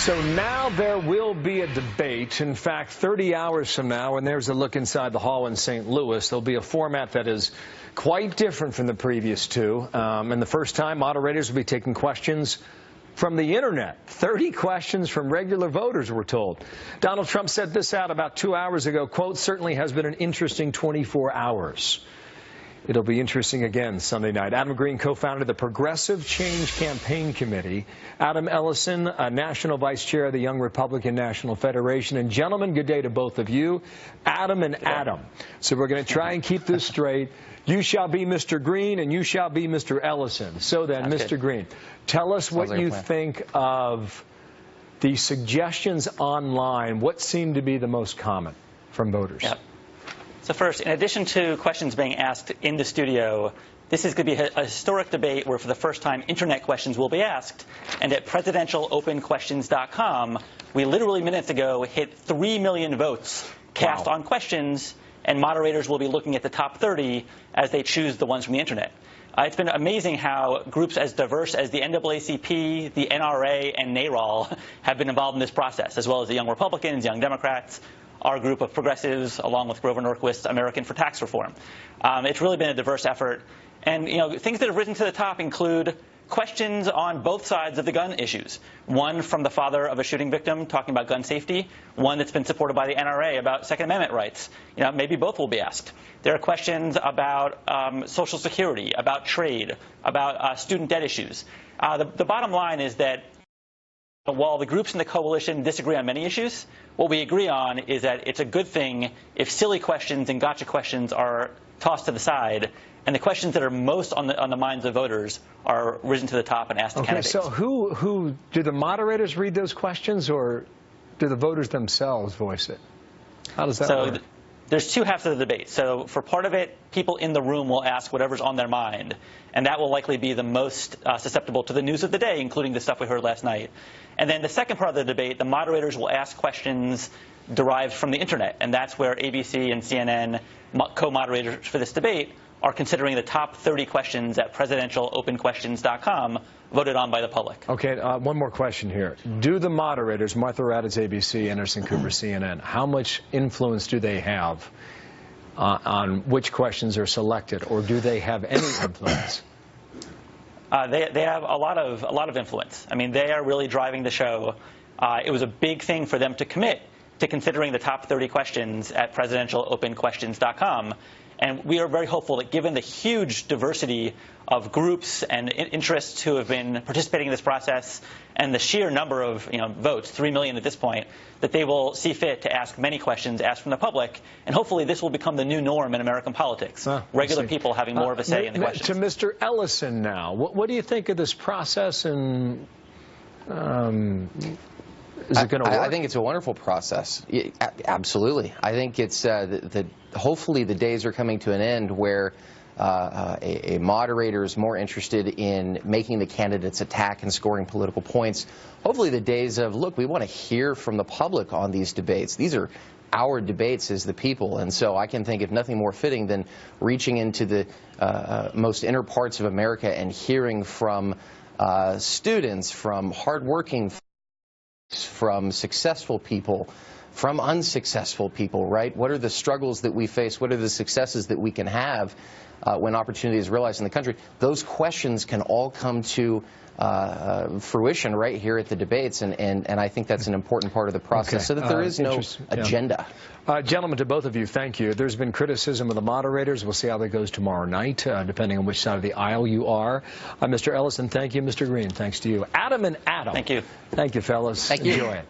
So now there will be a debate. In fact, 30 hours from now, and there's a look inside the hall in St. Louis, there'll be a format that is quite different from the previous two. And the first time, moderators will be taking questions from the internet. 30 questions from regular voters, we're told. Donald Trump said this out about 2 hours ago, quote, "Certainly has been an interesting 24 hours. It'll be interesting again Sunday night." Adam Green co-founded the Progressive Change Campaign Committee. Adam Ellison, National Vice Chair of the Young Republican National Federation. And gentlemen, good day to both of you, Adam and Adam. So we're going to try and keep this straight. You shall be Mr. Green and you shall be Mr. Ellison. So then, Mr. Green, tell us what you think of the suggestions online. What seemed to be the most common from voters? Yep. So first, in addition to questions being asked in the studio, this is going to be a historic debate where for the first time internet questions will be asked. And at presidentialopenquestions.com, we literally minutes ago hit 3 million votes cast on questions, and moderators will be looking at the top 30 as they choose the ones from the internet. It's been amazing how groups as diverse as the NAACP, the NRA, and NARAL have been involved in this process, as well as the Young Republicans, Young Democrats, our group of progressives, along with Grover Norquist's American for Tax Reform. It's really been a diverse effort. And things that have risen to the top include questions on both sides of the gun issues. One from the father of a shooting victim talking about gun safety. One that's been supported by the NRA about Second Amendment rights. Maybe both will be asked. There are questions about Social Security, about trade, about student debt issues. The bottom line is that while the groups in the coalition disagree on many issues, what we agree on is that it's a good thing if silly questions and gotcha questions are tossed to the side, and the questions that are most on the minds of voters are risen to the top and asked to candidates. So who do the moderators read those questions, or do the voters themselves voice it? How does that work? There's two halves of the debate. So for part of it, people in the room will ask whatever's on their mind, and that will likely be the most susceptible to the news of the day, including the stuff we heard last night. And then the second part of the debate, the moderators will ask questions derived from the internet, and that's where ABC and CNN, co-moderators for this debate, are considering the top 30 questions at presidentialopenquestions.com voted on by the public. Okay, one more question here. Do the moderators, Martha Raddatz, ABC, Anderson Cooper, CNN, how much influence do they have on which questions are selected, or do they have any influence? They have a lot of influence. I mean, they are really driving the show. It was a big thing for them to commit to considering the top 30 questions at presidentialopenquestions.com. And we are very hopeful that given the huge diversity of groups and interests who have been participating in this process and the sheer number of votes, 3 million at this point, that they will see fit to ask many questions asked from the public. And hopefully this will become the new norm in American politics, regular people having more of a say in the questions. To Mr. Ellison now, what do you think of this process, and is it going to work? I think it's a wonderful process. Absolutely. I think it's hopefully the days are coming to an end where a moderator is more interested in making the candidates attack and scoring political points. Hopefully the days of, look, we want to hear from the public on these debates. These are our debates as the people, and so I can think of nothing more fitting than reaching into the most inner parts of America and hearing from students, from hardworking from successful people, from unsuccessful people, right? What are the struggles that we face? What are the successes that we can have when opportunity is realized in the country? Those questions can all come to fruition right here at the debates, and I think that's an important part of the process, so that there is no agenda. Gentlemen, to both of you, thank you. There's been criticism of the moderators. We'll see how that goes tomorrow night, depending on which side of the aisle you are. Mr. Ellison, thank you. Mr. Green, thanks to you. Adam and Adam. Thank you. Thank you, fellas. Thank you. Enjoy it.